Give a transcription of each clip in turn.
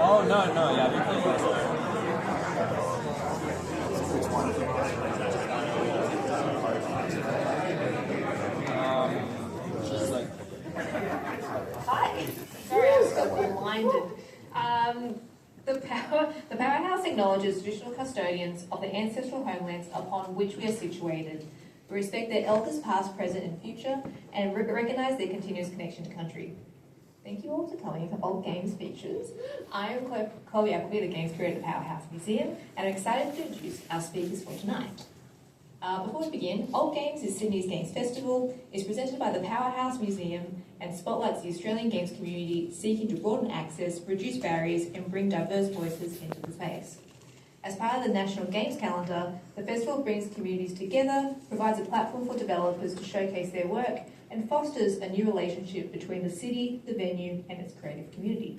Oh, no, yeah, I've been playing Basso. Just like... Hi. Sorry, I'm so blinded. The Powerhouse acknowledges traditional custodians of the ancestral homelands upon which we are situated. We respect their elders past, present and future, and recognise their continuous connection to country. Thank you all for coming to Old Games Features. I am Chloe Appleby, the Games Curator at the Powerhouse Museum, and I'm excited to introduce our speakers for tonight. Before we begin, Old Games is Sydney's Games Festival. It's presented by the Powerhouse Museum and spotlights the Australian games community seeking to broaden access, reduce barriers and bring diverse voices into the space. As part of the National Games Calendar, the festival brings communities together, provides a platform for developers to showcase their work, and fosters a new relationship between the city, the venue, and its creative community.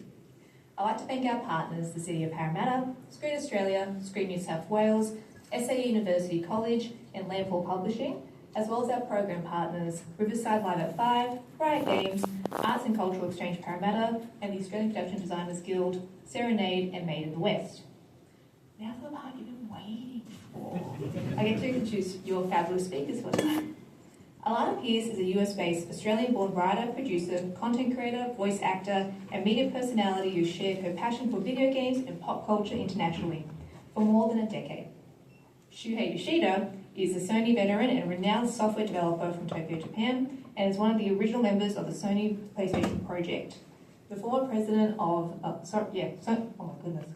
I'd like to thank our partners, the City of Parramatta, Screen Australia, Screen New South Wales, SAE University College, and Landfall Publishing, as well as our program partners, Riverside Live at 5, Riot Games, Arts and Cultural Exchange Parramatta, and the Australian Production Designers Guild, Serenade, and Made in the West. Now for the part you've been waiting for. I get to introduce your fabulous speakers for tonight. Alanah Pearce is a US-based Australian-born writer, producer, content creator, voice actor, and media personality who shared her passion for video games and pop culture internationally for more than a decade. Shuhei Yoshida is a Sony veteran and renowned software developer from Tokyo, Japan, and is one of the original members of the Sony PlayStation project. The former president of, oh my goodness.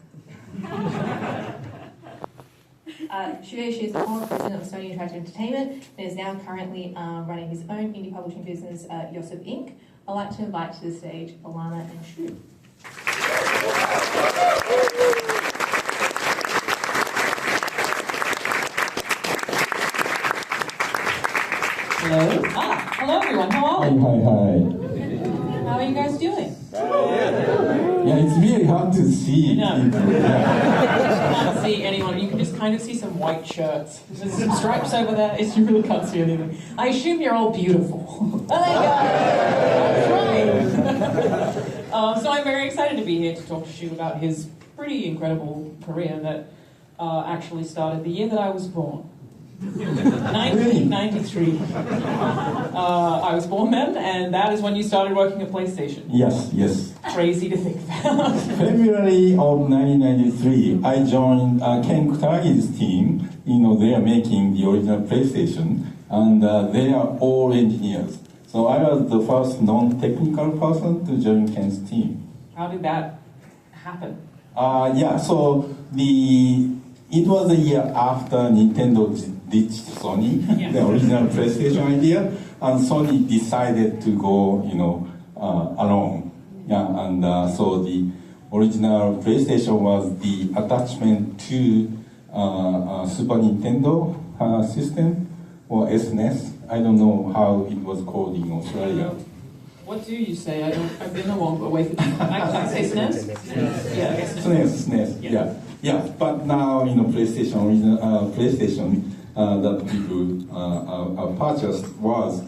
Shuhei is the former president of Sony Interactive Entertainment and is now currently running his own indie publishing business, Yosef Inc. I'd like to invite to the stage Alanah and Shu. Hello. Hello everyone. How are you? Hi. How are you guys doing? Yeah, it's really hard to see. No. You can't see anyone. You can just kind of see some white shirts. There's some stripes over there. You really can't see anything. I assume you're all beautiful. Oh my God! That's right. So I'm very excited to be here to talk to Shu about his pretty incredible career that actually started the year that I was born. 1993. I was born then, and that is when you started working at PlayStation. Yes. Crazy to think about. February of 1993, I joined Ken Kutaragi's team. They are making the original PlayStation, and they are all engineers. So I was the first non-technical person to join Ken's team. How did that happen? So it was a year after Nintendo ditched Sony, the original PlayStation idea, and Sony decided to go, alone. So the original PlayStation was the attachment to Super Nintendo system or SNES. I don't know how it was called in Australia. What do you say? I've been away for I say SNES? Yeah, I guess SNES. Yeah. But now, PlayStation that people purchased was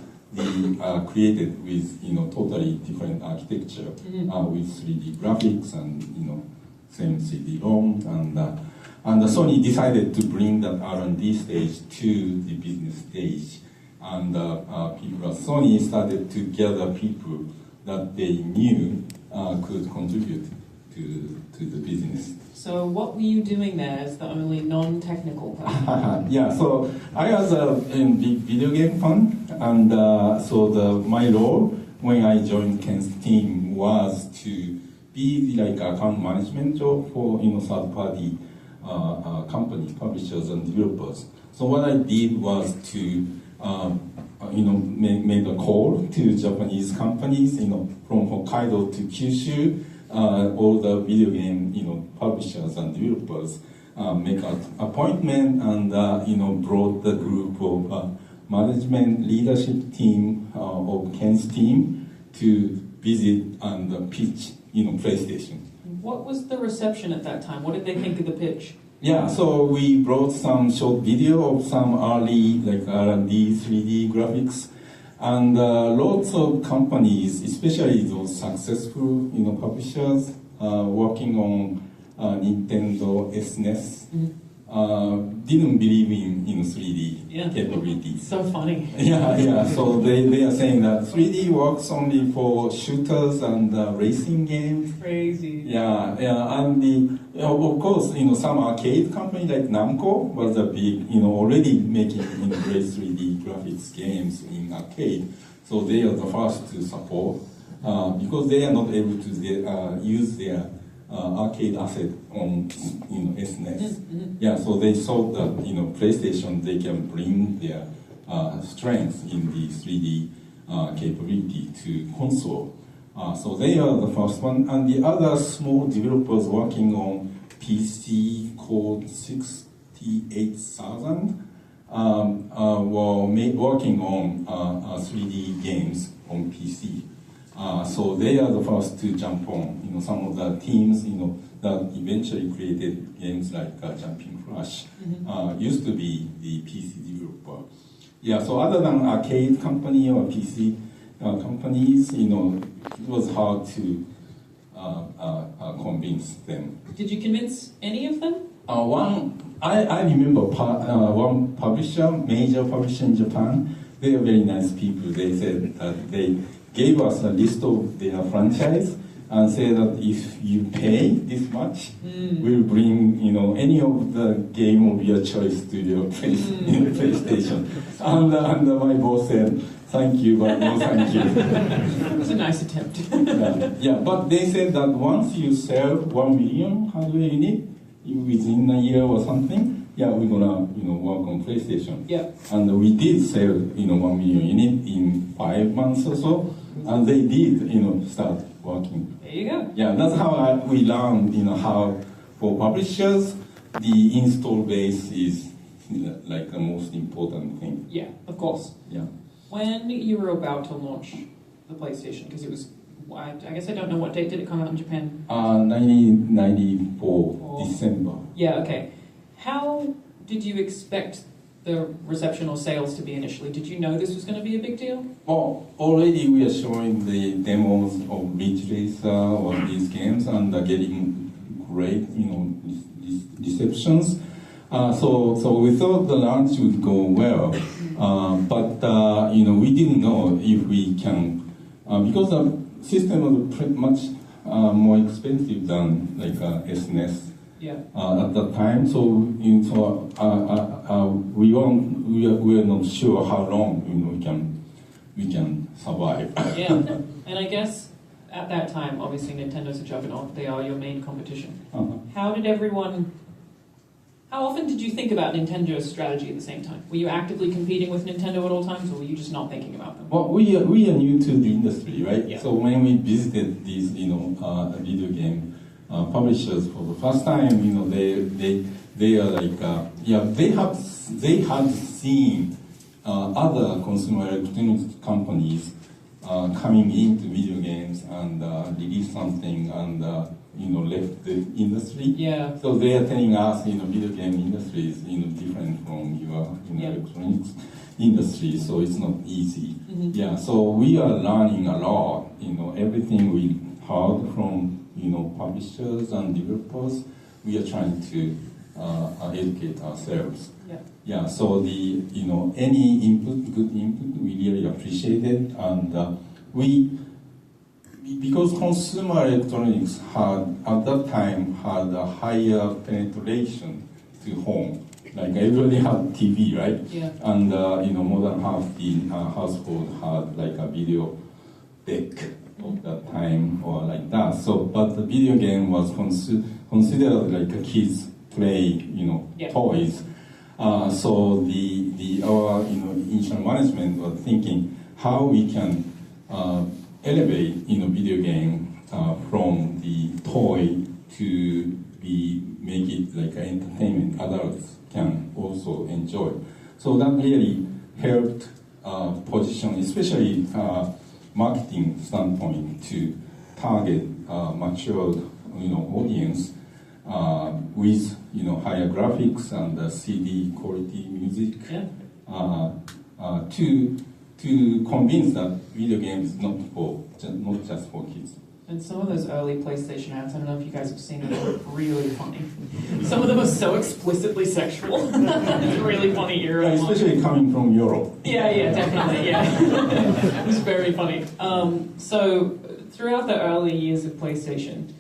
created with totally different architecture with 3D graphics and same CD-ROM and Sony decided to bring that R&D stage to the business stage, and people at Sony started to gather people that they knew could contribute to the business. So what were you doing there as the only non-technical person? So I was a big video game fan, and my role when I joined Ken's team was to be like account management job for third-party companies, publishers, and developers. So what I did was to made a call to Japanese companies, from Hokkaido to Kyushu. All the video game, publishers and developers make an appointment and, brought the group of management leadership team of Ken's team to visit and pitch, PlayStation. What was the reception at that time? What did they think of the pitch? So we brought some short video of some early R&D 3D graphics. And lots of companies, especially those successful, publishers, working on Nintendo SNES, didn't believe in 3D capabilities. So funny. Yeah. So they are saying that 3D works only for shooters and racing games. Crazy. Yeah, and of course, some arcade company like Namco was a big, already making great 3D graphics games in arcade. So they are the first to support because they are not able to use their arcade asset on SNES. Yeah, so they thought that PlayStation they can bring their strength in the 3D capability to console. So they are the first one, and the other small developers working on PC called 68,000 were working on 3D games on PC. So they are the first to jump on. Some of the teams, that eventually created games like Jumping Flash, used to be the PC developer. Yeah. So other than arcade company or PC companies, it was hard to convince them. Did you convince any of them? I remember one publisher, major publisher in Japan. They are very nice people. They said that they gave us a list of their franchise and said that if you pay this much, we'll bring any of the game of your choice to your PlayStation. And my boss said, "Thank you, but no thank you." It was a nice attempt. Yeah, but they said that once you sell 1 million hardware unit within a year or something, we're gonna work on PlayStation. Yeah. And we did sell 1 million unit in 5 months or so, and they did start working. There you go. Yeah, that's how we learned how for publishers the install base is like the most important thing. Yeah, of course. Yeah. When you were about to launch the PlayStation, because it was, I guess I don't know what date did it come out in Japan? 1994 December. Yeah, okay. How did you expect the reception or sales to be initially? Did you know this was going to be a big deal? Well, already we are showing the demos of Ridge Racer or these games and getting great, receptions. So we thought the launch would go well, but we didn't know if we can, because the system was pretty much more expensive than like SNES. Yeah. At that time, so we were not sure how long we can survive. Yeah, and I guess at that time, obviously Nintendo's a juggernaut; they are your main competition. How often did you think about Nintendo's strategy at the same time? Were you actively competing with Nintendo at all times, or were you just not thinking about them? Well, we are new to the industry, right? Yeah. So when we visited these video game publishers for the first time, they are like they had seen other consumer electronics companies coming into video games and release something and left the industry. Yeah. So they are telling us, video game industry is different from your electronics industry, so it's not easy. Yeah. So we are learning a lot. Everything we heard from publishers and developers, we are trying to educate ourselves. Yeah. Yeah. So the any input, good input, we really appreciate it, and because consumer electronics had at that time had a higher penetration to home. Like everybody had TV, right? Yeah. And more than half the household had like a video deck of that time or like that. So, but the video game was considered like a kids play, toys. So our initial management was thinking how we can elevate video game from the toy to make it like an entertainment adults can also enjoy. So that really helped position, especially marketing standpoint, to target matured audience with higher graphics and CD quality music. Yeah. To convince that video games not just for kids. And some of those early PlayStation ads, I don't know if you guys have seen them, they're really funny. Some of them are so explicitly sexual. It's a really funny era. Especially coming from Europe. Yeah, definitely, yeah. It was very funny. So, throughout the early years of PlayStation,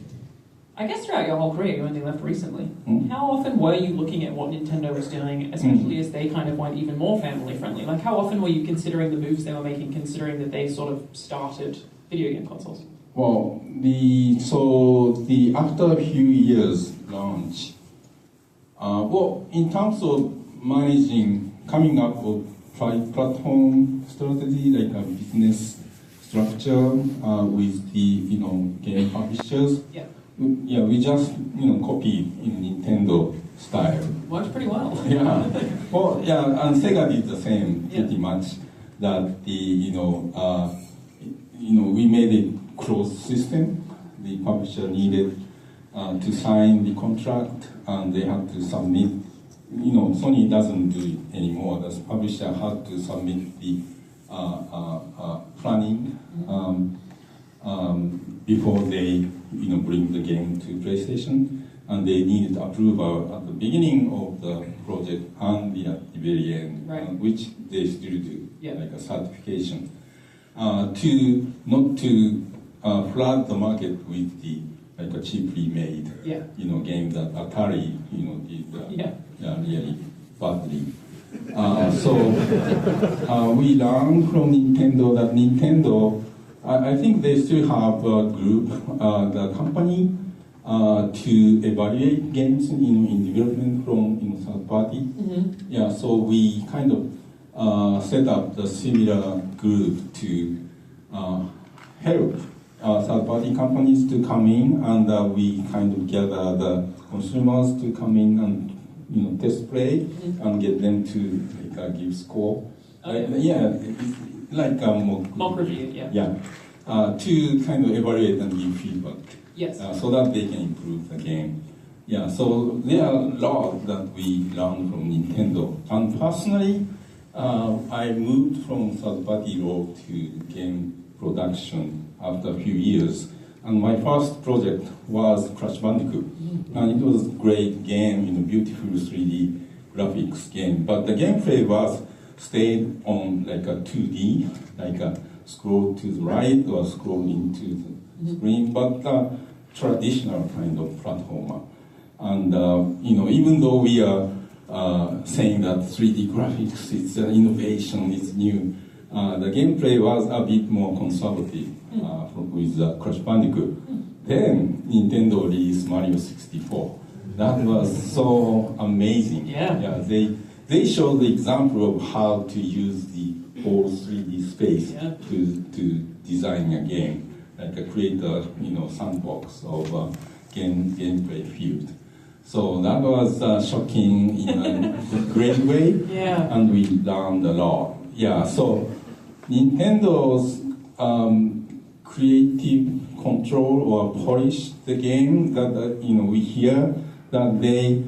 I guess throughout your whole career, you only left recently, how often were you looking at what Nintendo was doing, especially as they kind of went even more family-friendly? Like, how often were you considering the moves they were making, considering that they sort of started video game consoles? Well, after a few years launch, in terms of coming up with platform strategy, like a business structure with the game publishers. Yeah, we just copied in Nintendo style. Works pretty well. Yeah, well, yeah, and Sega did the same pretty much. That we made a closed system. The publisher needed to sign the contract, and they had to submit. Sony doesn't do it anymore. The publisher had to submit the planning before they bring the game to PlayStation, and they needed approval at the beginning of the project and at the very end, which they still do, like a certification, to not to flood the market with the like a cheaply made game that Atari did really badly. So we learned from Nintendo that Nintendo, I think they still have a group, the company, to evaluate games in development from third party. Yeah, so we kind of set up the similar group to help third party companies to come in, and we kind of gather the consumers to come in and test play and get them to give score. It's like mock review, to kind of evaluate and give feedback. Yes. So that they can improve the game. Yeah, so there are a lot that we learned from Nintendo. And personally, I moved from third-party role to game production after a few years. And my first project was Crash Bandicoot. And it was a great game, beautiful 3D graphics game. But the gameplay stayed on like a 2D, like a scroll to the right or scroll into the screen, but traditional kind of platformer. And even though we are saying that 3D graphics is an innovation, it's new, the gameplay was a bit more conservative with Crash Bandicoot. Then Nintendo released Mario 64. That was so amazing. Yeah. They showed the example of how to use the whole 3D space to design a game, like create a sandbox of gameplay field. So that was shocking in a great way, and we learned a lot. Yeah, so Nintendo's creative control or polish the game that we hear that they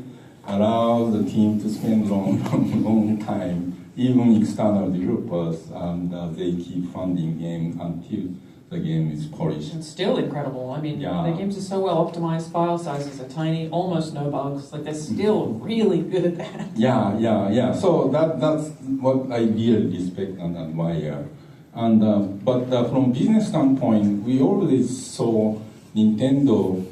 allow the team to spend long time, even external developers, and they keep funding game until the game is polished. It's still incredible. I mean, the games are so well optimized, file sizes are tiny, almost no bugs. Like, they're still really good at that. Yeah. So that's what I really respect and admire. And but from business standpoint, we always saw Nintendo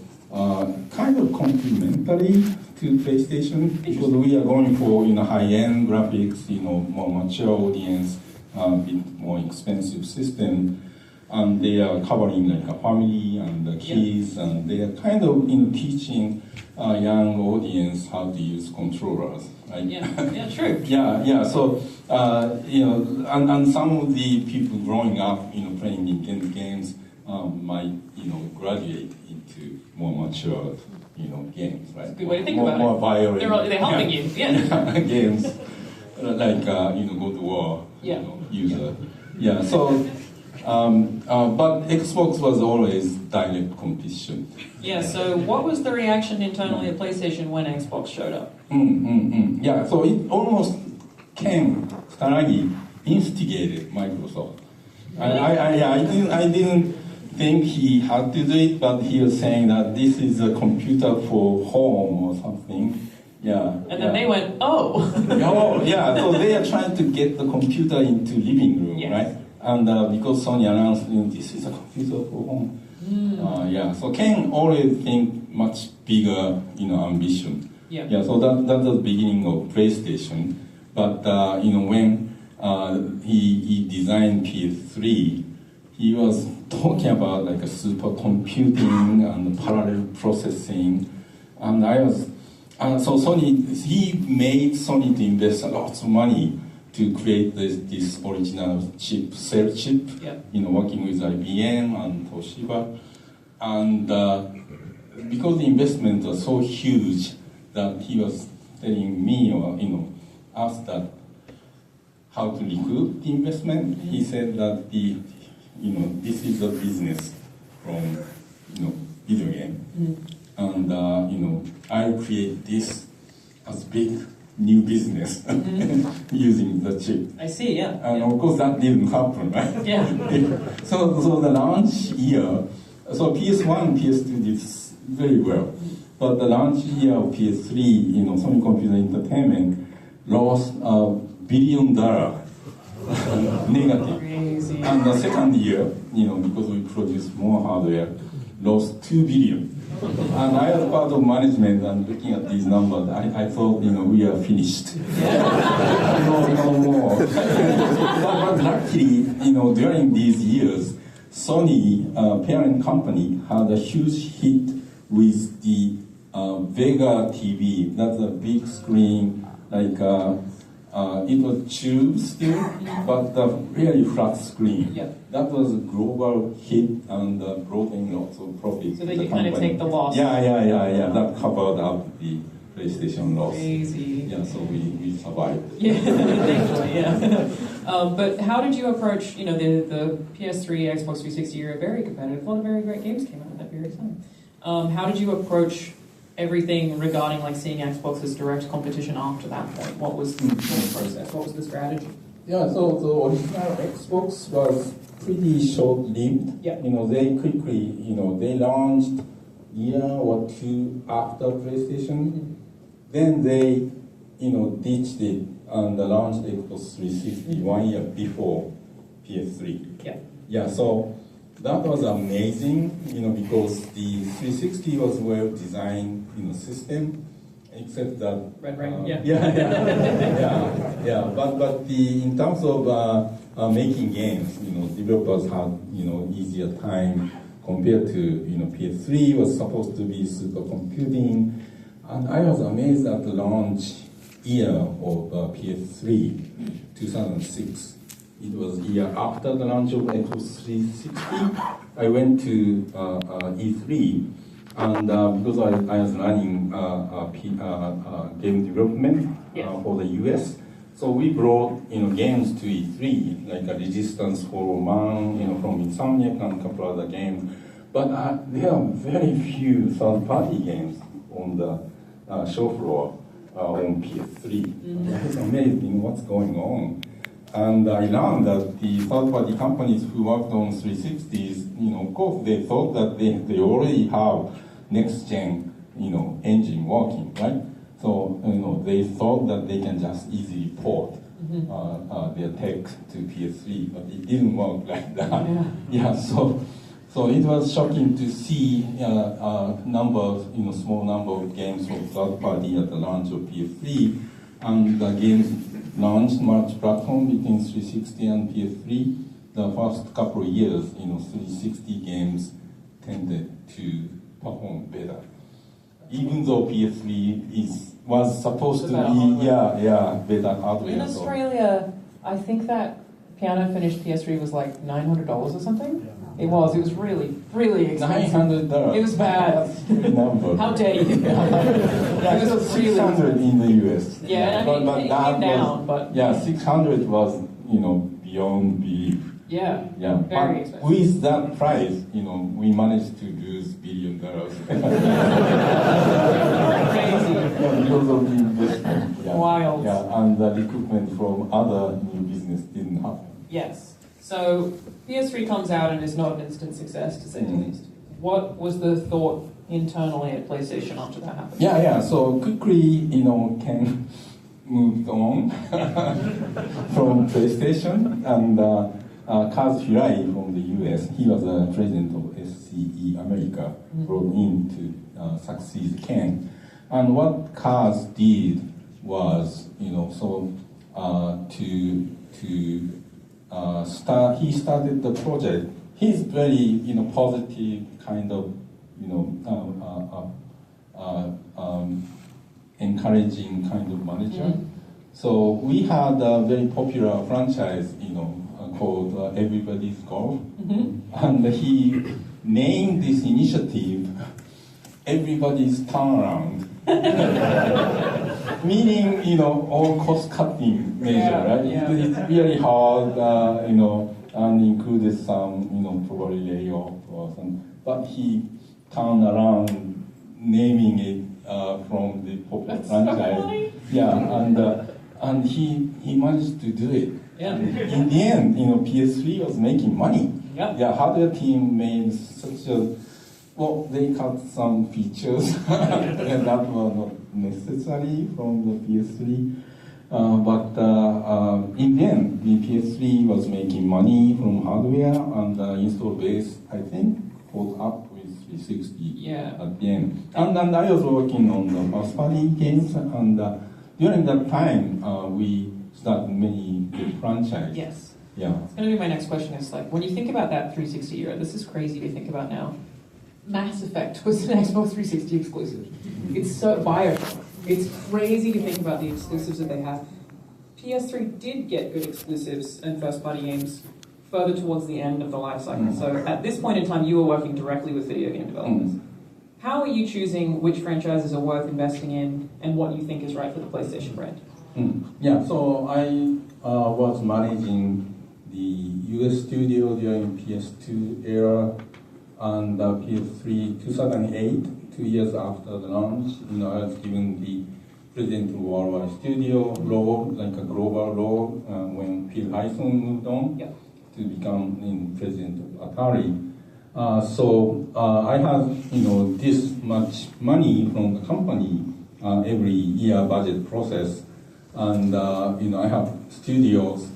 kind of complementary to PlayStation, because we are going for high-end graphics, more mature audience, bit more expensive system, and they are covering like a family and the kids, and they are kind of teaching a young audience how to use controllers. Right? Yeah, true. Yeah. So and some of the people growing up, playing Nintendo games, might graduate into more mature, games, right? Good way to think about it. More violent. They're helping you. Yeah. Games like God of War. User. Yeah. So, but Xbox was always direct competition. Yeah. So, what was the reaction internally at PlayStation when Xbox showed up? Yeah. So it almost came. Staragi instigated Microsoft. I didn't think he had to do it, but he was saying that this is a computer for home or something. Yeah. And then they went, oh. Oh, yeah. So they are trying to get the computer into living room, Yes. right? And because Sony announced, this is a computer for home. Yeah. So Ken always think much bigger, ambition. Yeah. Yeah. So that's the beginning of PlayStation. But when he designed PS3, he was talking about like a supercomputing and parallel processing, and I was. So he made Sony to invest a lot of money to create this original chip, cell chip, Yep. working with IBM and Toshiba. And because the investments are so huge that he was telling me, or, asked that how to recoup the investment. He said that this is a business from, video game. And, I create this as big new business using the chip. I see, yeah. And of course that didn't happen, right? Yeah. So the launch year, so PS1, PS2 did very well. But the launch year of PS3, Sony Computer Entertainment lost $1 billion negative. Crazy. And the second year, because we produced more hardware, lost $2 billion. And I was part of management and looking at these numbers, I thought, we are finished. No more. But luckily, during these years, Sony, parent company, had a huge hit with the Vega TV. That's a big screen, like it was tube still, but a really flat screen. Yeah. That was a global hit and brought in lots of profit. So to they the could kind of company. take the loss. Yeah. That covered up the PlayStation loss. Crazy. Yeah, so we survived. Yeah, thankfully, yeah. But how did you approach, the PS3, Xbox 360 era, very competitive, a lot of very great games came out at that period of time. How did you approach everything regarding like seeing Xbox's direct competition after that point? What was the process? What was the strategy? Yeah, so the original Xbox was pretty short-lived. Yeah. They quickly, they launched year or two after PlayStation. Then they, ditched it and launched Xbox 360 1 year before PS3. Yeah. Yeah, so that was amazing, because the 360 was well-designed, system, except that... Red Ring, yeah. Yeah. But in terms of making games, developers had, easier time compared to, PS3 was supposed to be supercomputing. And I was amazed at the launch year of PS3, 2006. It was a year after the launch of Xbox 360. I went to E3, and because I was running game development for the US, so we brought games to E3, like Resistance for Man, from Insomniac and a couple other games. But there are very few third-party games on the show floor on PS3. I was amazed what's going on. And I learned that the third-party companies who worked on 360s, of course, they thought that they already have next-gen, engine working, right? So, they thought that they can just easily port their tech to PS3, but it didn't work like that. Yeah, so it was shocking to see small number of games from third-party at the launch of PS3, and the games launched multi-platform between 360 and PS3. The first couple of years, 360 games tended to perform better. Even though PS3 was supposed to be, better hardware. In Australia, I think that Piano finished PS3 was like $900 or something. Yeah. It was really, really expensive. $900. It was bad. Number. How dare you? It was 600 in the US. Yeah, I mean, it came down, but... Yeah, 600 was, beyond belief. Yeah, Yeah, very expensive. With that price, we managed to lose $1 billion. Crazy. Yeah, because of the investment. Yeah. Wild. Yeah, and the recruitment from other new business didn't happen. Yes. So PS3 comes out and is not an instant success, to say the least. What was the thought internally at PlayStation after that happened? Yeah. So quickly, Ken moved on from PlayStation, and Kaz Hirai from the US, he was the president of SCE America, brought in to succeed Ken. And what Kaz did was, he started the project. He's very, positive kind of, encouraging kind of manager. So we had a very popular franchise, called Everybody's Golf, and he named this initiative Everybody's Turnaround, meaning all cost-cutting measure, right? Yeah. It's really hard, and included some, probably layoff or something. But he turned around, naming it from the popular franchise. Funny. Yeah, and he managed to do it. Yeah. In the end, PS3 was making money. Yeah. Yeah, hardware team made such a, they cut some features that were not necessary from the PS3. But in the end, the PS3 was making money from hardware, and the install base, I think, caught up with 360 at the end. And I was working on the first-party games, and during that time, we started many big franchises. Yes. Yeah. It's going to be my next question. Is like, when you think about that 360 era, this is crazy to think about now. Mass Effect was an Xbox 360 exclusive. It's so Bioshock. It's crazy to think about the exclusives that they have. PS3 did get good exclusives and first-party games further towards the end of the life cycle. So at this point in time, you were working directly with video game developers. How are you choosing which franchises are worth investing in and what you think is right for the PlayStation brand? Yeah, so I was managing the US studio during PS2 era and PS3 2008, 2 years after the launch. I was given the president of Worldwide Studio role, like a global role, when Phil Hyson moved on to become president of Atari. So I had this much money from the company every year budget process, and I have studios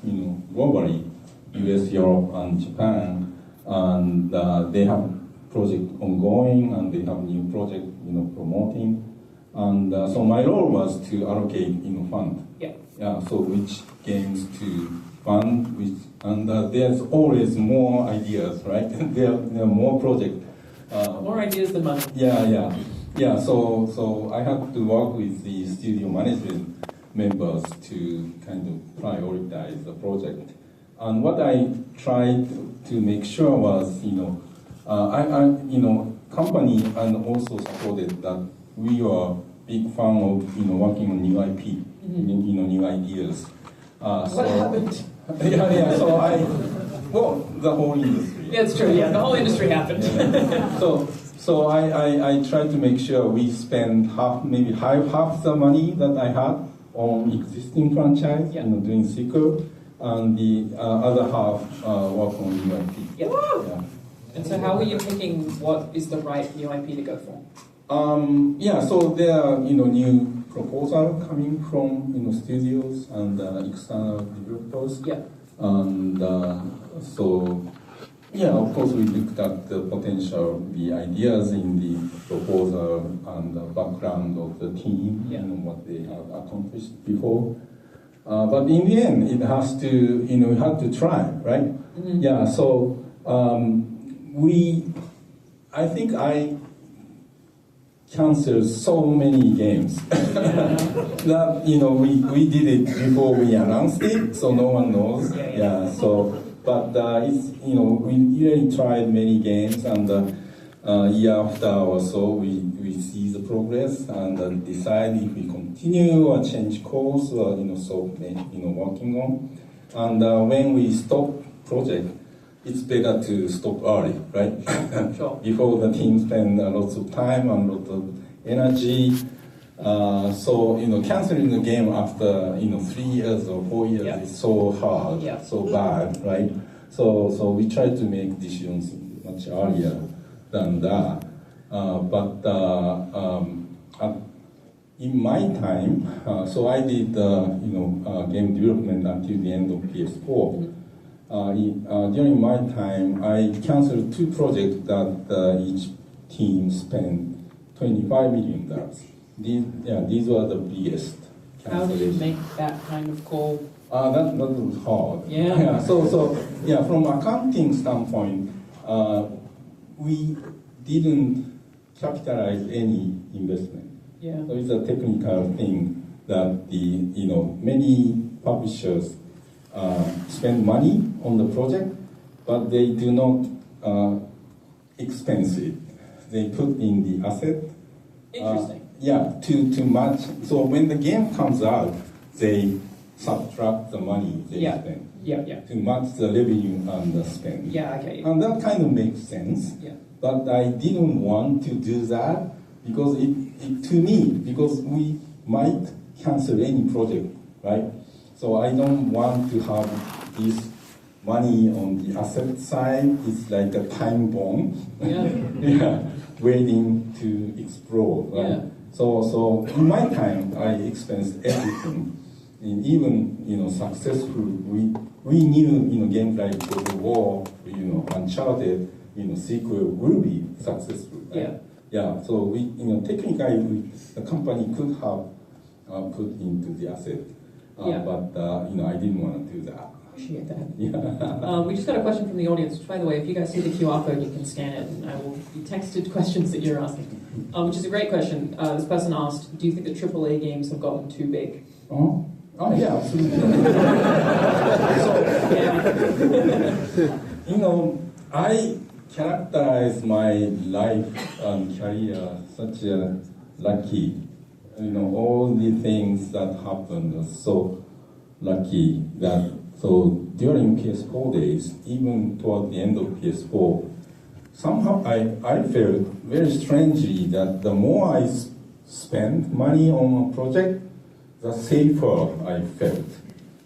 globally, US, Europe, and Japan, and they have project ongoing, and they have new project promoting, and so my role was to allocate fund. So which games to fund, and there's always more ideas, right? there are more projects. More ideas than money. Yeah. So I had to work with the studio management members to kind of prioritize the project. And what I tried to make sure was, company and also supported that we were big fan of working on new IP, new ideas. What happened? So the whole industry. Yeah, it's true. Yeah, the whole industry happened. So I tried to make sure we spend half the money that I had on existing franchise, doing sequel, and the other half work on new IP. Yeah. And so how were you picking what is the right new IP to go for? So there are new proposal coming from studios and external developers. And of course we looked at the potential, the ideas in the proposal and the background of the team and what they have accomplished before. But in the end, it has to, we had to try, right? So I think I canceled so many games that we did it before we announced it, so no one knows. But it's we really tried many games, and year after or so we see the progress and decide if we continue or change course or working on. And when we stop project, it's better to stop early, right? Sure. Before the team spend lots of time and lots of energy. Canceling the game after 3 years or 4 years is so hard, so bad, right? So we try to make decisions much earlier than that. In my time, so I did game development until the end of PS4. During my time, I canceled 2 projects that each team spent $25 million. These were the biggest. How do you make that kind of call? That was hard. Yeah. So from accounting standpoint, we didn't capitalize any investment. Yeah. So it's a technical thing that many publishers spend money on the project, but they do not expense it. They put in the asset. Interesting. To match. So when the game comes out, they subtract the money they spend. To match the revenue and the spend. Yeah, okay. And that kind of makes sense. Yeah. But I didn't want to do that because because we might cancel any project, right? So I don't want to have this money on the asset side. It's like a time bomb. Waiting to explode. Right? Yeah. So in my time, I expensed everything. And even successful, we knew games like God of War, Uncharted, sequel will be successful. Right? So we technically the company could have put into the asset, but I didn't want to do that. Appreciate that. Yeah. We just got a question from the audience. By the way, if you guys see the QR code, you can scan it, and I will be texted questions that you're asking, which is a great question. This person asked, "Do you think that AAA games have gotten too big?" Oh yeah, absolutely. I characterize my life and career such a lucky. All the things that happened are so lucky that. So during PS4 days, even toward the end of PS4, somehow I felt very strangely that the more I spent money on a project, the safer I felt.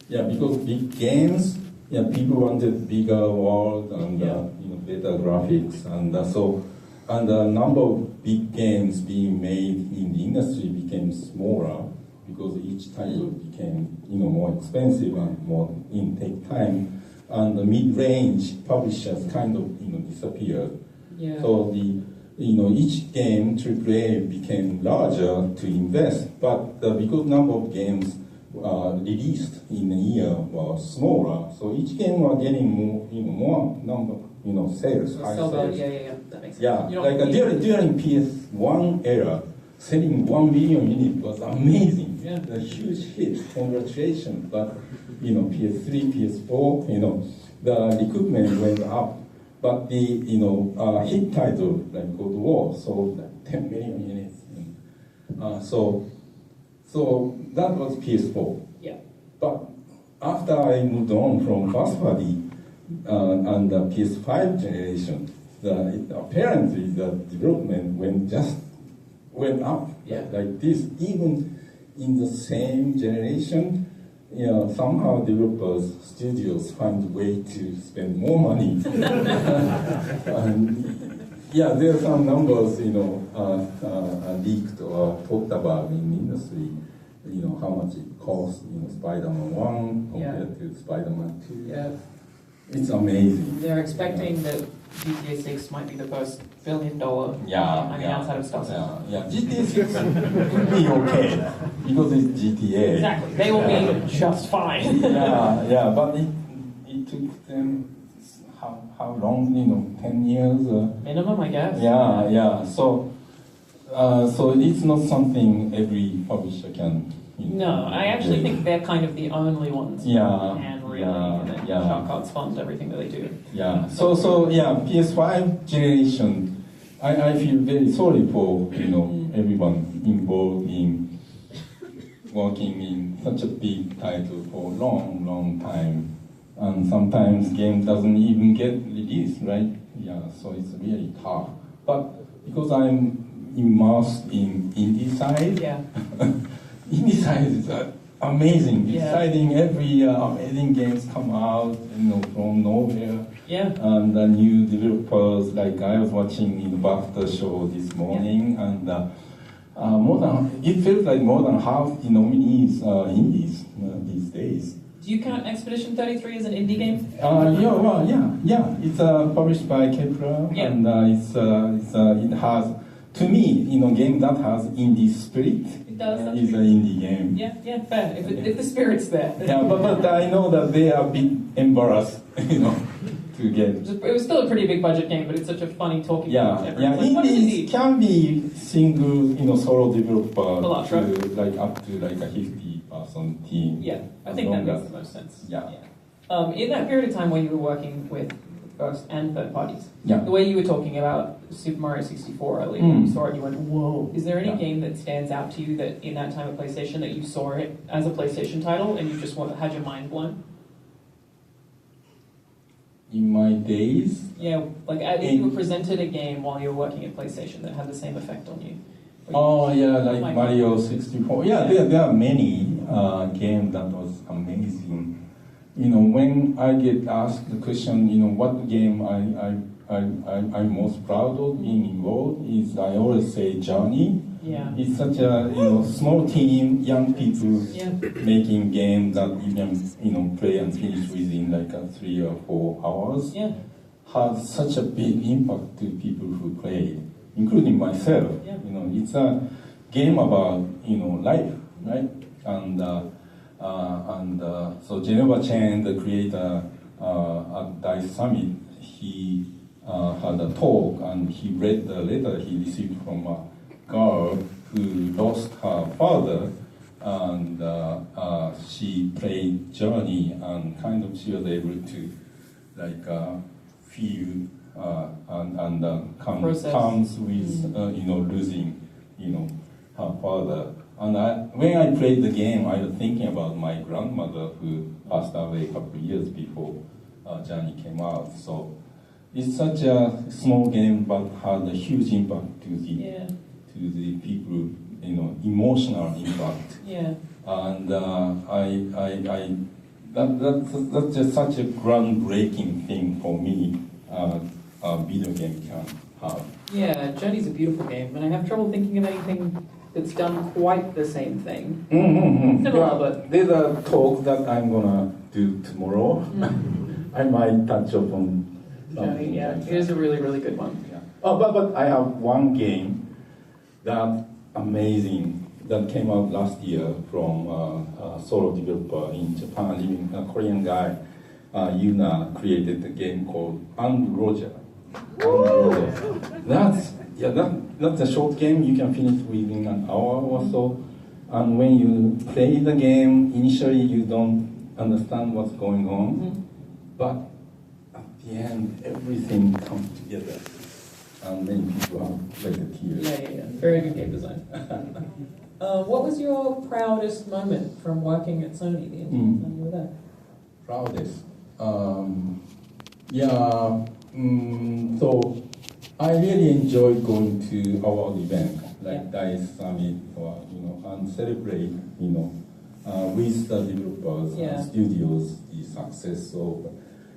Because big games, people wanted bigger world and better graphics, and the number of big games being made in the industry became smaller because each title became more expensive and more take time, and the mid-range publishers kind of disappeared. Yeah. So each game AAA became larger to invest, but because number of games released in a year was smaller, so each game was getting more number sales, high sales. That makes sense. During PS1 era, selling 1 million units was amazing. Yeah. A huge hit. Congratulations. But PS3, PS4, the recruitment went up. But the hit title like God of War sold like 10 million units. So that was PS4. Yeah. But after I moved on from first party and the PS5 generation, apparently the development went up like this. Even in the same generation, somehow developers, studios find a way to spend more money. There are some numbers, leaked or talked about in the industry. How much it costs, Spider-Man 1 compared to Spider-Man 2. Yeah. It's amazing. They're expecting that GTA 6 might be the first $1 billion outside of Star Wars. GTA 6 will be okay because it's GTA. Exactly. They will be just fine. But it took them how long? 10 years? Minimum, I guess. So it's not something every publisher can. No, I actually think they're kind of the only ones who can really. Shortcuts fund everything that they do. So PS5 generation, I feel very sorry for everyone involved in working in such a big title for a long time, and sometimes game doesn't even get released, right? So it's really tough. But because I'm immersed in indie side, indie side is amazing, Yeah. exciting. Every amazing games come out, from nowhere. Yeah. And the new developers, like I was watching in the Basso show this morning, and it feels like more than half the nominees are indies these days. Do you count Expedition 33 as an indie game? Yeah. It's published by Kepler, Yeah. and it has, to me, game that has indie spirit. It does. That's Is true. an indie game. Yeah, fair. If the spirit's there. Yeah, but I know that they are a bit embarrassed, to get. It was still a pretty big budget game, but it's such a funny talking Yeah. Like, what is Indies indie? can be single, solo developer lot, to right? like up to like a 50-person team. Yeah, I As think that long makes as- the most sense. Yeah. In that period of time when you were working with first and third parties, Yeah. the way you were talking about Super Mario 64 earlier, Mm. you saw it, you went, whoa. Is there any Yeah. game that stands out to you that in that time of PlayStation that you saw it as a PlayStation title and you just had your mind blown? In my days, Yeah, like if you were presented a game while you were working at PlayStation that had the same effect on you. oh yeah, like my Mario 64. Yeah, there are many games that was amazing. When I get asked the question, what game I'm most proud of being involved is, I always say Journey. Yeah. It's such a small team, young people Yeah. making games that you can play and finish within like 3 or 4 hours. Yeah. Has such a big impact to people who play, including myself. Yeah. It's a game about life, right? And so Geneva Chen, the creator at DICE Summit, he had a talk and he read the letter he received from a girl who lost her father, and she played Journey, and kind of she was able to feel and comes with losing her father. And when I played the game, I was thinking about my grandmother who passed away a couple of years before Journey came out. So it's such a small game, but had a huge impact to the people, emotional impact. Yeah. And that's just such a groundbreaking thing for me. A video game can have. Yeah, Journey's a beautiful game, and I have trouble thinking of anything that's done quite the same thing. Similar, but there's a talk that I'm gonna do tomorrow. I might touch upon something. Journey, yeah, like it that. is a really, really good one. Yeah. But I have one game that amazing that came out last year from a solo developer in Japan, living a Korean guy. Yuna created a game called And Roger. That's a short game you can finish within an hour or so. And when you play the game, initially you don't understand what's going on, but at the end everything comes together, and then people have like a tear. Yeah. Very good game design. What was your proudest moment from working at Sony the entire time you were there? Proudest. So I really enjoyed going to our event, like DICE Summit, and celebrate, with the developers and studios, the success of.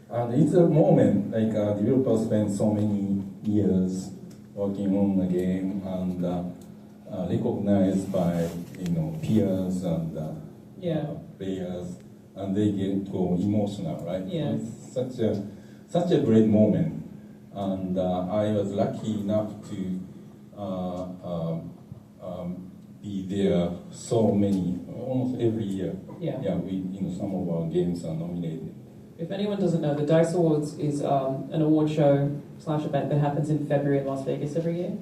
And it's a moment, like developers spend so many years working on a game and recognized by, peers and players, and they get go emotional, right? Yeah. So it's such a great moment, and I was lucky enough to be there so many, almost every year. Yeah. We, some of our games are nominated. If anyone doesn't know, the DICE Awards is an award show / event that happens in February in Las Vegas every year.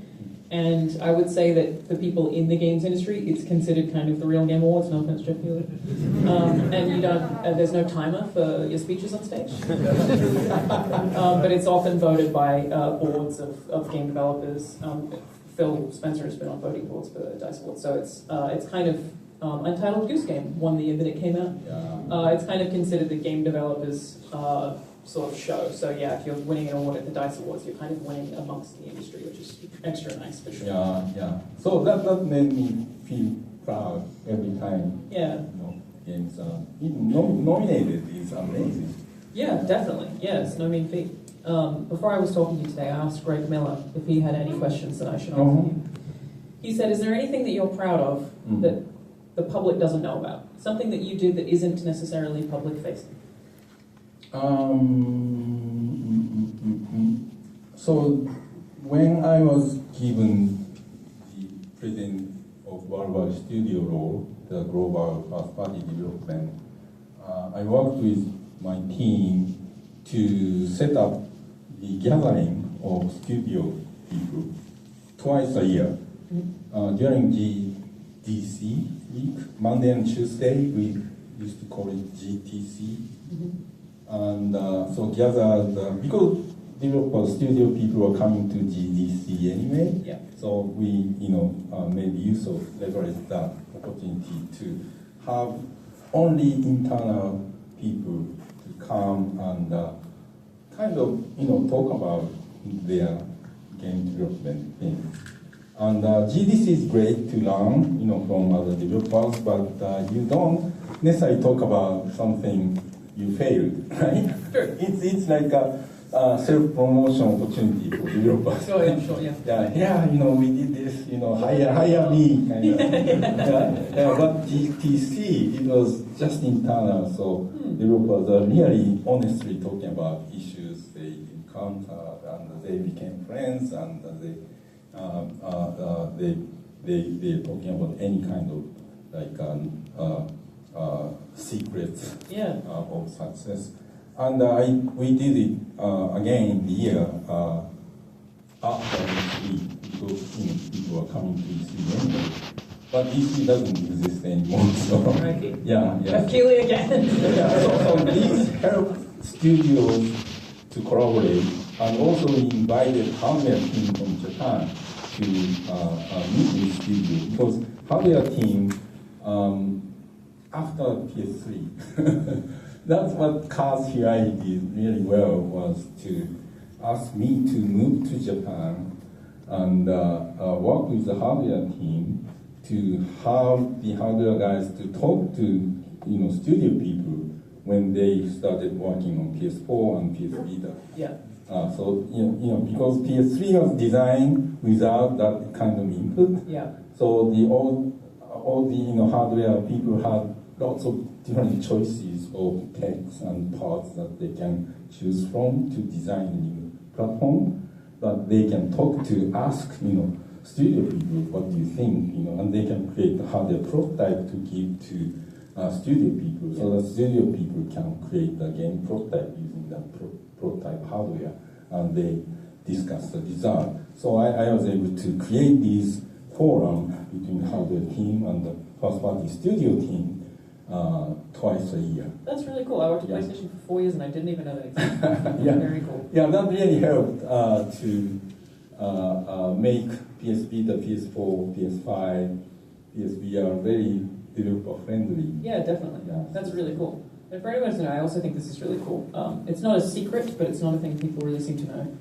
And I would say that for people in the games industry, it's considered kind of the real Game Awards, no offense, Jeff Healy. And you don't, there's no timer for your speeches on stage. But it's often voted by boards of game developers. Phil Spencer has been on voting boards for DICE Awards, so it's kind of Untitled Goose Game won the year that it came out. Yeah. It's kind of considered the game developers sort of show. So yeah, if you're winning an award at the DICE Awards, you're kind of winning amongst the industry, which is extra nice for sure. Yeah. So that made me feel proud every time. Yeah. games are even nominated is amazing. Yeah, definitely. Yeah, it's no mean feat. Before I was talking to you today, I asked Greg Miller if he had any questions that I should ask him. He said, is there anything that you're proud of that the public doesn't know about? Something that you did that isn't necessarily public facing? So when I was given the President of Worldwide Studio role, the global first-party development, I worked with my team to set up the gathering of studio people twice a year. During GDC week, Monday and Tuesday, we used to call it GTC. And so gathered, because developers, studio people were coming to GDC anyway, so we, made use of leverage that opportunity to have only internal people to come and talk about their game development things. And GDC is great to learn, from other developers, but you don't necessarily talk about something you failed, right? Sure. It's like a self-promotion opportunity for developers. Oh, yeah, sure, yeah. We did this, hire me, kind of. But GTC, it was just internal, so developers are really honestly talking about issues they encountered, and they became friends, and they're talking about any kind of secrets of success. And we did it again the year after E3, because people are coming to E3 anyway. But E3 doesn't exist anymore, so Right. yeah. Keely again. So these help studios to collaborate, and also we invited hardware team from Japan to meet with studios, because hardware team after PS3, that's what Kaz Hirai did really well, was to ask me to move to Japan and work with the hardware team to have the hardware guys to talk to studio people when they started working on PS4 and PS Vita. So because PS3 was designed without that kind of input. So all the hardware people had lots of different choices of techs and parts that they can choose from to design a new platform. But they can talk to ask studio people, what do you think? And they can create a hardware prototype to give to studio people, so that studio people can create a game prototype using that prototype hardware, and they discuss the design. So I was able to create this forum between hardware team and the first-party studio team twice a year. That's really cool. I worked at PlayStation for 4 years and I didn't even know that existed. Very cool. Yeah, that really helped to make PS Vita, PS4, PS5, PSVR very developer friendly. Yeah, definitely. That's really cool. And for anyone to know, I also think this is really cool. It's not a secret, but it's not a thing people really seem to know.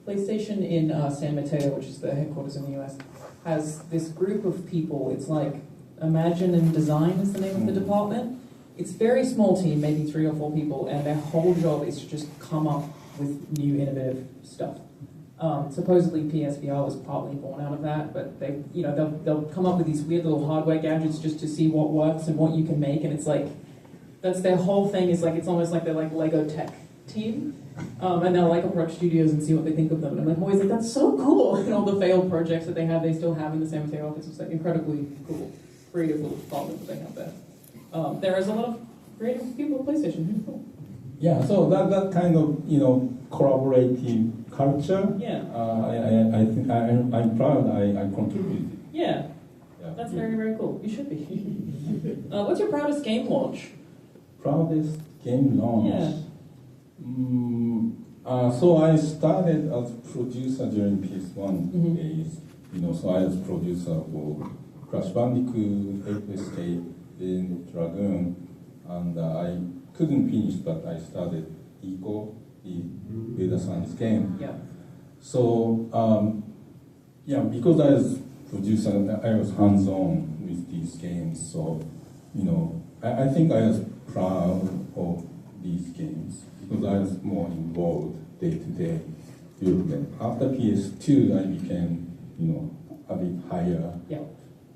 PlayStation in San Mateo, which is the headquarters in the US, has this group of people. It's like Imagine and Design is the name of the department. It's a very small team, maybe 3 or 4 people, and their whole job is to just come up with new innovative stuff. Supposedly PSVR was partly born out of that, but they'll come up with these weird little hardware gadgets just to see what works and what you can make, and it's like, that's their whole thing. Is like, it's almost like they're like Lego tech team, and they'll like approach studios and see what they think of them, and I'm always like, that's so cool. And all the failed projects that they still have in the San Mateo office. It's like incredibly cool, creative little department that they have there. There is a lot of creative people at PlayStation. Who's cool. Yeah, so that kind of collaborative culture. I think I'm proud I contributed. Yeah, that's very, very cool. You should be. What's your proudest game launch? Proudest game launch. Yeah. So I started as producer during PS1 days. So I was producer for Crash Bandicoot, Ape Escape, then Dragoon, and I couldn't finish, but I started Eco, the data science game. So because I was producer, I was hands-on with these games. So I think I was proud of these games because I was more involved day-to-day development. After PS2, I became, a bit higher. Yeah.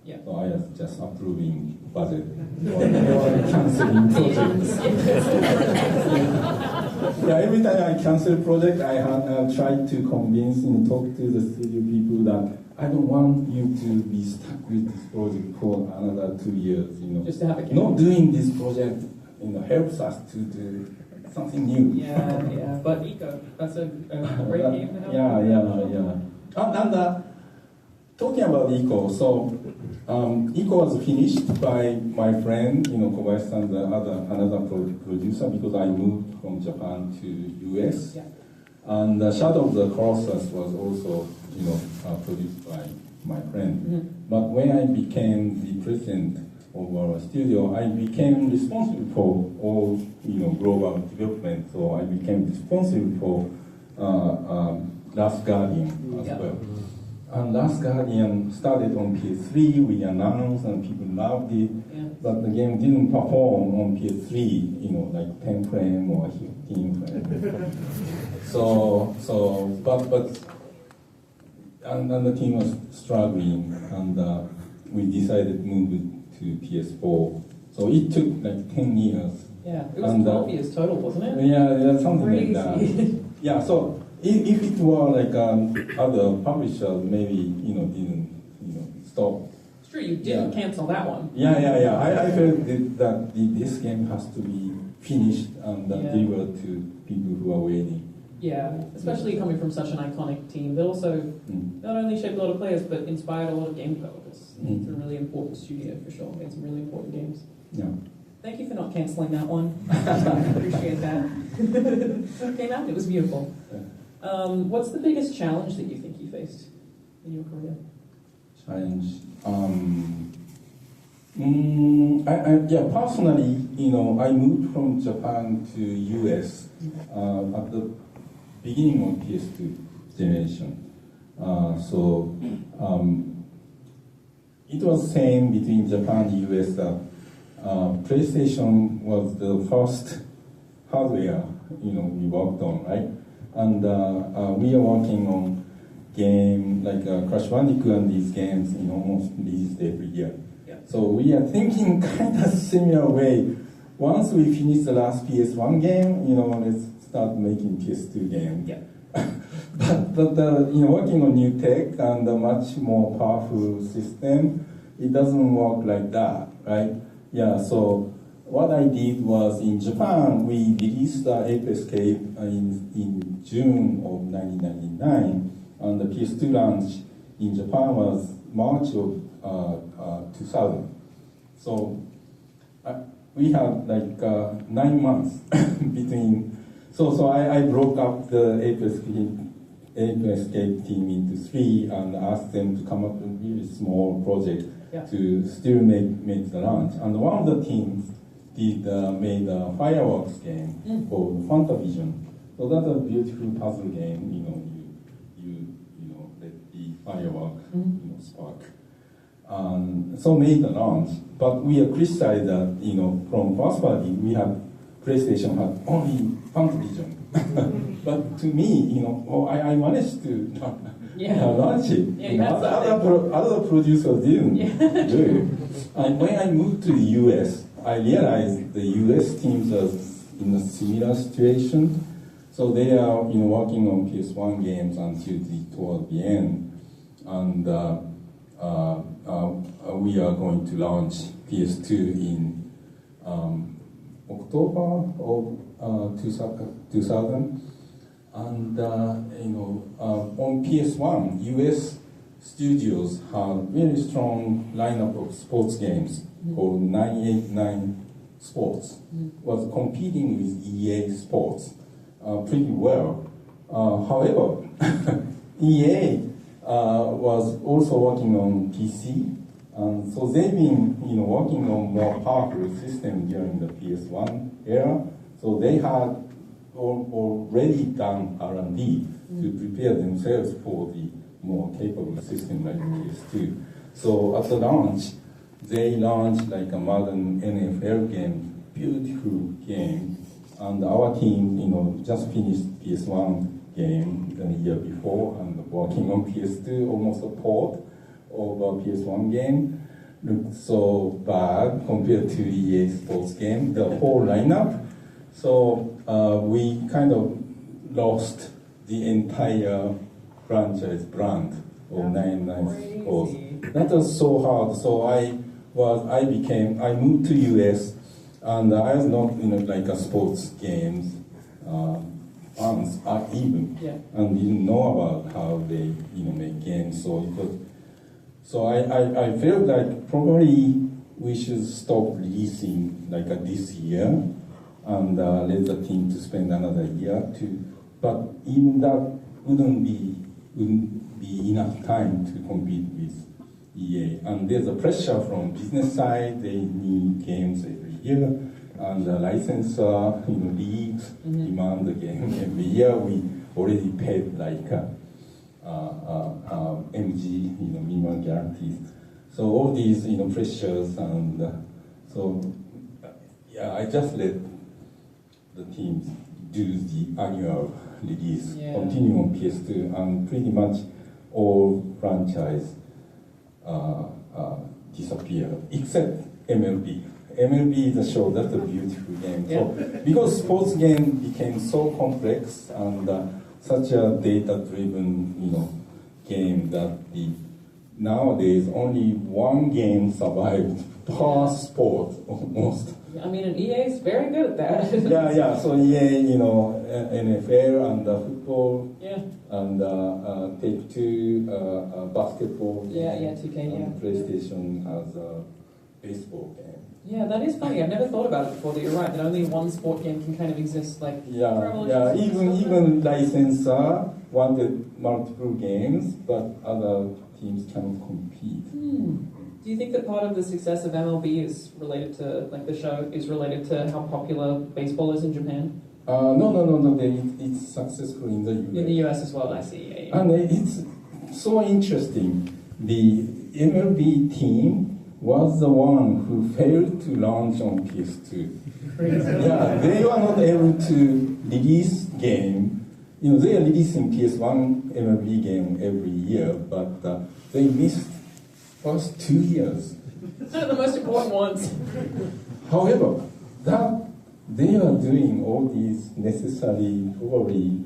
Yeah. So I was just approving budget or canceling projects. Every time I cancel a project, I tried to convince and talk to the studio people that I don't want you to be stuck with this project for another 2 years. Just to have a not doing this project, helps us to do something new. Yeah. But Eco, that's a great game to have. Yeah. And talking about Eco, so Eco was finished by my friend, Kobayashi-san, another producer, because I moved from Japan to US. Yeah. And Shadow of the Colossus was also, produced by my friend. Mm-hmm. But when I became the president of our studio, I became responsible for all, global development. So I became responsible for Last Guardian as well. And Last Guardian started on PS3, we announced and people loved it, but the game didn't perform on PS3, like 10 frame or 15 frame. And the team was struggling, and we decided to move it to PS4. So it took like 10 years. Yeah, it was 12 years total, wasn't it? Yeah, something Crazy. like that. Yeah, so if it were like other publishers, maybe didn't stop. It's true, you didn't cancel that one. Yeah. I felt that this game has to be finished and delivered to people who are waiting. Yeah, especially coming from such an iconic team that also not only shaped a lot of players but inspired a lot of game developers. It's a really important studio for sure. Made some really important games. Yeah. Thank you for not cancelling that one. I appreciate that. It came out, it was beautiful. Yeah. What's the biggest challenge that you think you faced in your career? Challenge. Personally, I moved from Japan to US at the beginning of PS2 generation. It was same between Japan and US that PlayStation was the first hardware we worked on, right? And we are working on game like Crash Bandicoot and these games almost released every year. Yeah. So we are thinking kind of similar way. Once we finish the last PS1 game, let's start making PS2 game. Yeah. but working on new tech and a much more powerful system, it doesn't work like that, right? Yeah, so what I did was in Japan, we released Ape Escape in June of 1999, and the PS2 launch in Japan was March of 2000. So we had like 9 months between. So I broke up the Ape Escape team into 3 and asked them to come up with a really small project to still make the launch. And one of the teams made a fireworks game called Fantavision. So that's a beautiful puzzle game. You let the firework spark. So made the launch, but we are criticized that from first party we have PlayStation had only Fantavision. But to me, I managed to launch it. Yeah, other producers didn't do it. And when I moved to the US, I realized the US teams are in a similar situation. So they are working on PS1 games until toward the end. And we are going to launch PS2 in October of 2000. And on PS1, US studios have very strong lineup of sports games called 989 Sports. Was competing with EA Sports pretty well. However, EA was also working on PC, so they've been working on more powerful system during the PS1 era. So they had already done R&D to prepare themselves for the more capable system like PS2. So at the launch, they launched like a modern NFL game, beautiful game, and our team, just finished PS1 game the year before and working on PS2, almost a port of a PS1 game. Looked so bad compared to EA Sports game, the whole lineup. So we kind of lost the entire franchise brand of 99 Sports. That was so hard. So I moved to US, and I was not like a sports games fans even, and didn't know about how they make games. So I felt like probably we should stop releasing like this year and let the team to spend another year to. But even that wouldn't be enough time to compete with EA. And there's a pressure from business side. They need games every year, and the licensor, leagues demand the game every year. We already paid like MG, minimum guarantees. So all these, pressures, and I just let the teams do the annual release, continue on PS2, and pretty much all franchise disappear, except MLB. MLB is a show, that's a beautiful game. So, because sports game became so complex and such a data-driven, game that nowadays only one game survived per sport almost. I mean, and EA is very good at that. Yeah. So EA, NFL and football, and Take-Two, basketball. Yeah, 2K, and PlayStation has a baseball game. Yeah, that is funny. I've never thought about it before. That you're right. That only one sport game can kind of exist. Like Even licensor wanted multiple games, but other teams cannot compete. Do you think that part of the success of MLB is related to, like the show, is related to how popular baseball is in Japan? No. It's successful in the US. In the US as well, I see. And it's so interesting. The MLB team was the one who failed to launch on PS2. They were not able to release game. They are releasing PS1 MLB game every year, but they missed first 2 years. The most important ones. However, that they are doing all these necessary, probably,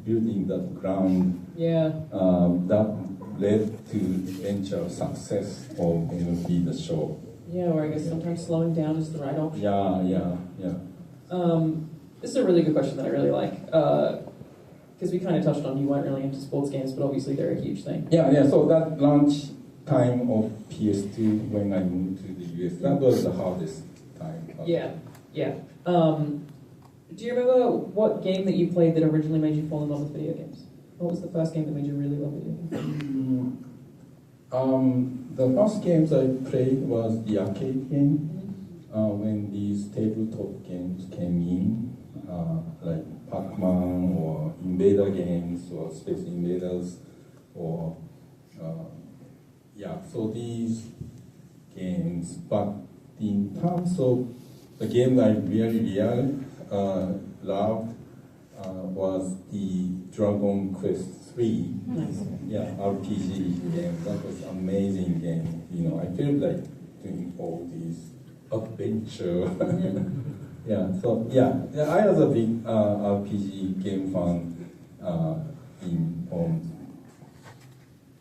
building that ground. That led to eventual success of MLB the show. Or I guess sometimes slowing down is the right option. This is a really good question that I really like. Because we kind of touched on you weren't really into sports games, but obviously they're a huge thing. So that launch time of PS2 when I moved to the US, that was the hardest time. Do you remember what game that you played that originally made you fall in love with video games? What was the first game that made you really love video games? The first games I played was the arcade game. When these tabletop games came in, like Pac-Man or Invader games or Space Invaders, or so these games. But in terms of the game I really loved was the Dragon Quest 3. RPG game. That was amazing game. I felt like doing all these adventure. I was a big RPG game fan on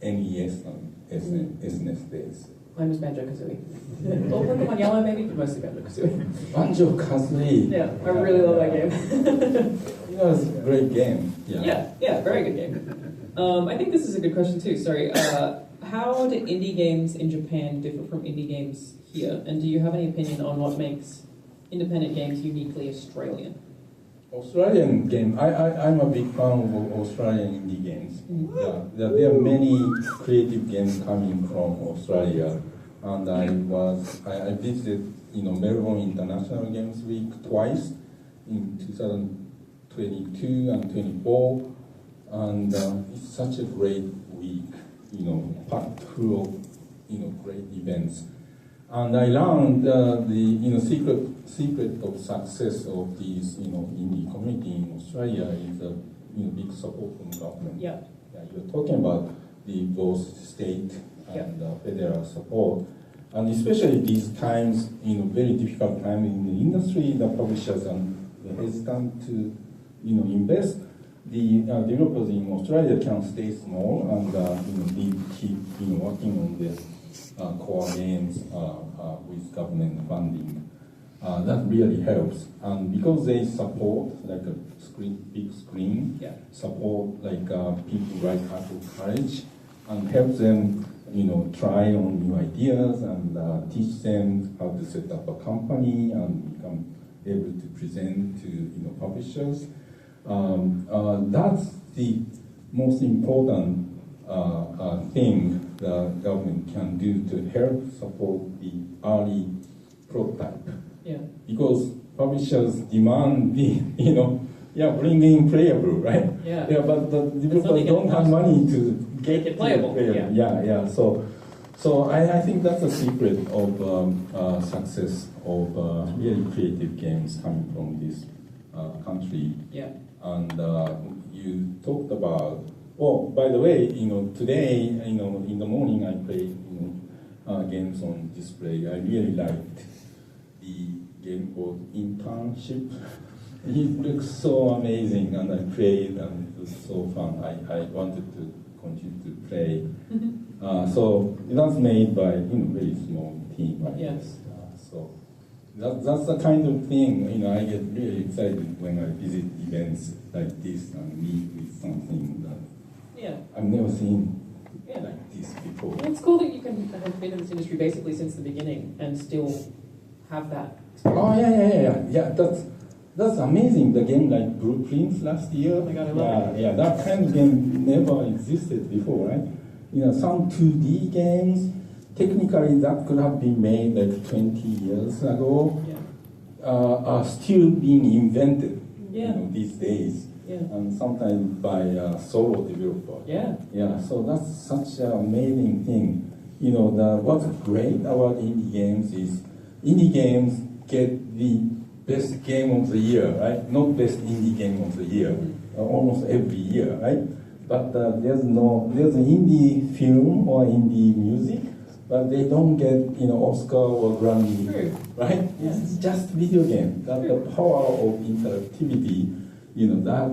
NES and SNES days. Mine was Banjo-Kazooie. All Pokemon Yellow maybe, but mostly Banjo-Kazooie. Banjo-Kazooie. I really love that game. It was a great game. Very good game. I think this is a good question too. Sorry. How do indie games in Japan differ from indie games here? And do you have any opinion on what makes independent games uniquely Australian? Australian game. I'm a big fan of Australian indie games. There are many creative games coming from Australia, and I visited Melbourne International Games Week twice in 2022 and 24, and it's such a great week, packed full of great events. And I learned the secret of success of these indie community in Australia is big support from government. Yeah. You're talking about both state and federal support, and especially these times, very difficult time in the industry, the publishers are hesitant to invest. The developers in Australia can stay small and keep working on their core games with government funding. That really helps, and because they support like a big screen, support like people right out of college, and help them try on new ideas and teach them how to set up a company and become able to present to publishers. That's the most important thing the government can do to help support the early prototype. Yeah. Because publishers demand the, bring in playable, right? Yeah. But the developers don't have money to make it playable. Yeah. So I think that's a secret of success of really creative games coming from this country. Yeah. And you talked about. Oh, by the way, today, in the morning I played games on display. I really liked the game called Internship. It looks so amazing, and I played, and it was so fun. I wanted to continue to play. So it was made by very small team like this. So that's the kind of thing I get really excited when I visit events like this and meet with something that I've never seen like this before. Well, it's cool that you can have been in this industry basically since the beginning and still have that experience. Oh yeah. That's amazing. The game like Blueprints last year. Oh my God, I love it. Yeah, that kind of game never existed before, right? Some 2D games, technically that could have been made like 20 years ago, are still being invented these days. Yeah. And sometimes by a solo developer. Yeah. So that's such an amazing thing. What's great about indie games is indie games get the best game of the year, right? Not best indie game of the year, almost every year, right? But there's an indie film or indie music, but they don't get Oscar or Grammy, right? Yeah. It's just video game. That the power of interactivity. That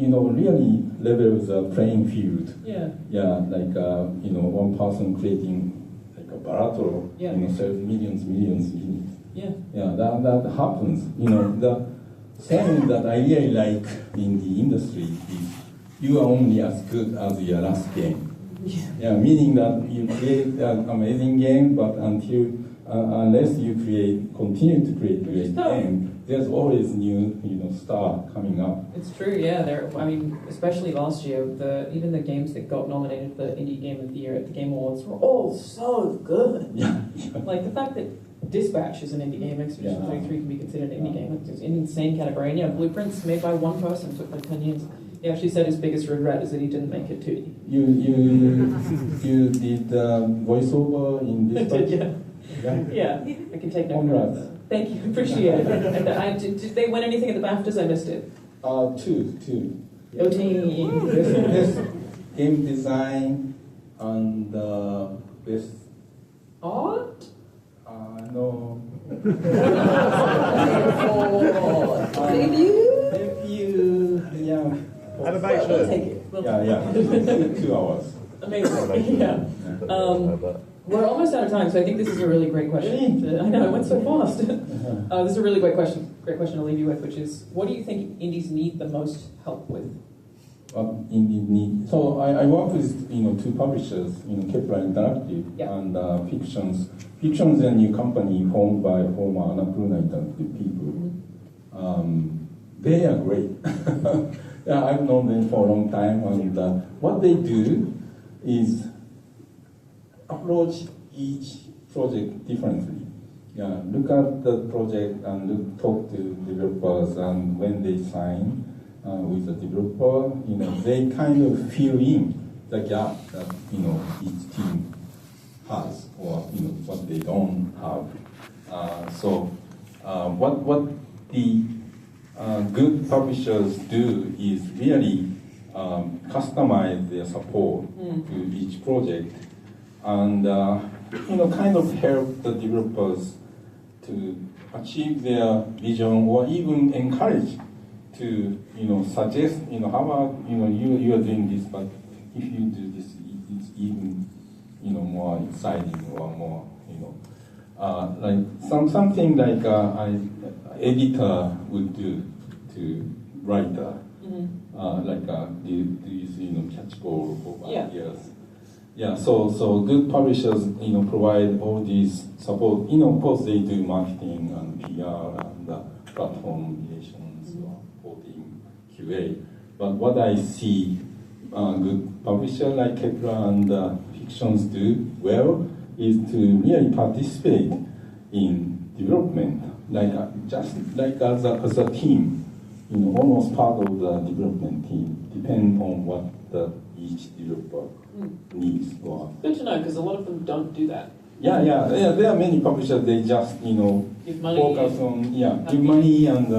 really levels the playing field. Yeah, like one person creating like a Baratro, sells millions. Yeah, that happens. The saying that I really like in the industry is you are only as good as your last game. Yeah, meaning that you create an amazing game, but unless you continue to create great game, there's always new, star coming up. It's true, yeah. Especially last year, even the games that got nominated for Indie Game of the Year at the Game Awards were all so good. Yeah. Like the fact that Dispatch is an indie game, Expedition 33 can be considered an indie game. It's an insane category. And Blueprints made by one person, took like 10 years. He actually said his biggest regret is that he didn't make it 2D. You did voiceover in Dispatch? I did, yeah. I can take no credit for that. Thank you, appreciate it. And did they win anything at the BAFTAs? I missed it. Two. OT. Best game design and best Art? No. Debut. Yeah. Animation. We'll take it. Yeah. 2 hours. Amazing. Yeah. We're almost out of time, so I think this is a really great question. I know, it went so fast. This is a really great question to leave you with, which is, what do you think indies need the most help with? Indie need. So I work with two publishers, Kepler Interactive and Fictions. Fictions is a new company formed by former Alanah Pearce Interactive people. They are great. Yeah, I've known them for a long time, and what they do is approach each project differently. Yeah, look at the project and talk to developers, and when they sign with the developer, they kind of fill in the gap that each team has, or they don't have. What the good publishers do is really customize their support to each project, and kind of help the developers to achieve their vision, or even encourage to suggest how about you are doing this, but if you do this, it's even more exciting, or more like something like an editor would do to writer, these catch-all of ideas. Yeah, so good publishers provide all these support. Of course they do marketing and PR and platform relations, reporting, QA. But what I see good publisher like Kepler and Fictions do well is to really participate in development, just like as a team, almost part of the development team, depend on what each developer needs. Good to know, because a lot of them don't do that. Yeah. There are many publishers. They just give money, focus on give money and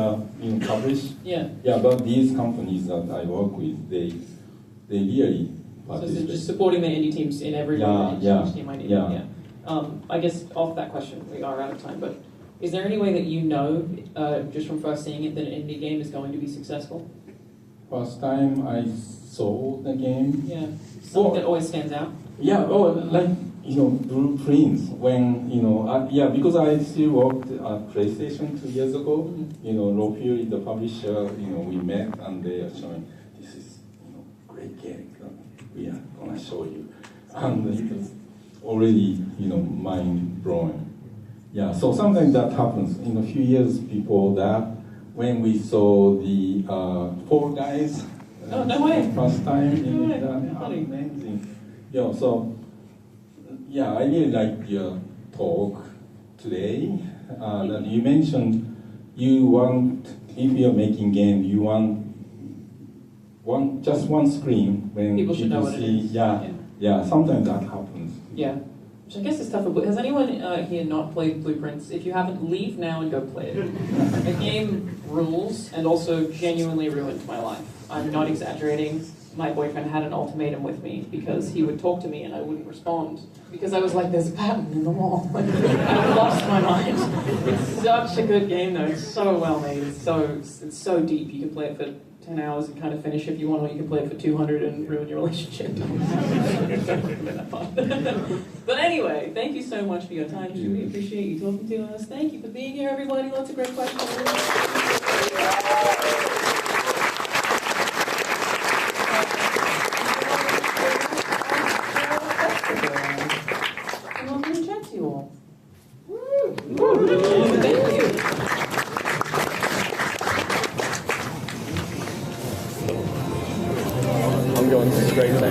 publish. Yeah. But these companies that I work with, they really participate. So they're just supporting the indie teams in every way that each team might need. Yeah. I guess off that question, we are out of time, but is there any way that just from first seeing it, that an indie game is going to be successful? First time I saw the game. Yeah. Something that always stands out. Yeah. Blueprints. When because I still worked at PlayStation 2 years ago. Raw Fury, the publisher. We met and they are showing this is great game. We are gonna show you, and it was already mind blowing. Yeah. So sometimes that happens. In a few years before that, when we saw the Fall Guys. No way. First time. No way. Amazing. I really like your talk today. That you mentioned if you're making game, you want just one screen when people should know what it is. Yeah. Sometimes that happens. Yeah. Which I guess is tough. Has anyone here not played Blueprints? If you haven't, leave now and go play it. The game rules, and also genuinely ruined my life. I'm not exaggerating. My boyfriend had an ultimatum with me because he would talk to me and I wouldn't respond. Because I was like, there's a pattern in the wall. I lost my mind. It's such a good game though. It's so well made. It's so deep. You can play it for 10 hours and kind of finish if you want, or you can play it for 200 and ruin your relationship. Don't recommend that part. But anyway, thank you so much for your time. We appreciate you talking to us. Thank you for being here, everybody. Lots of great questions. I'm going straight to A.